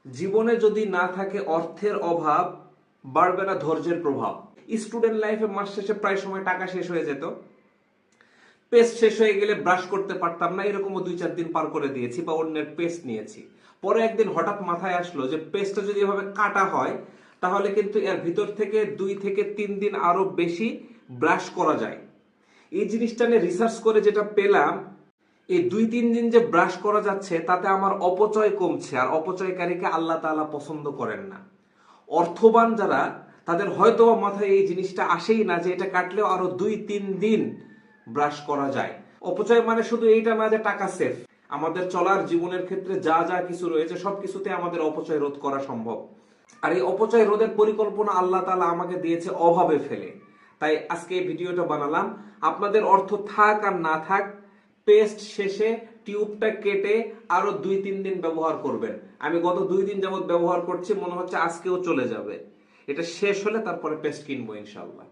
জীবনে যদি না থাকে অর্থের অভাব, বাড়বে না ধৈর্যের প্রভাব। স্টুডেন্ট লাইফে মাস শেষে প্রায় সময় টাকা শেষ হয়ে যেত, পেস্ট শেষ হয়ে গেলে ব্রাশ করতে পারতাম না, এরকমও 2-4 দিন পার করে দিয়েছি বা অন্যের পেস্ট নিয়েছি। পরে একদিন হঠাৎ মাথায় আসলো যে পেস্টটা যদি এভাবে কাটা হয় তাহলে কিন্তু এর ভিতর থেকে 2 থেকে 3 দিন আরো বেশি ব্রাশ করা যায়। এই জিনিসটা নিয়ে রিসার্চ করে যেটা পেলাম, এই 2-3 দিন যে ব্রাশ করা যাচ্ছে তাতে আমার অপচয় কমছে, আর অপচয়কারীকে আল্লাহ তাআলা পছন্দ করেন না। অর্থবান যারা, তাদের হয়তো মাথায় এই জিনিসটা আসেই না যে এটা কাটলেও আরো 2-3 দিন ব্রাশ করা যায়। অপচয় মানে শুধু এইটা না যে টাকা সেফ, আমাদের চলার জীবনের ক্ষেত্রে যা যা কিছু রয়েছে সবকিছুতে আমাদের অপচয় রোধ করা সম্ভব। আর এই অপচয় রোধের পরিকল্পনা আল্লাহ তাআলা আমাকে দিয়েছে অভাবে ফেলে। তাই আজকে এই ভিডিওটা বানালাম। আপনাদের অর্থ থাক আর না থাক, পেস্ট শেষে টিউবটা কেটে আরো 2-3 দিন ব্যবহার করবেন। আমি গত 2 দিন যাবত ব্যবহার করছি, মনে হচ্ছে আজকেও চলে যাবে। এটা শেষ হলে তারপরে পেস্ট কিনবো ইনশাল্লাহ।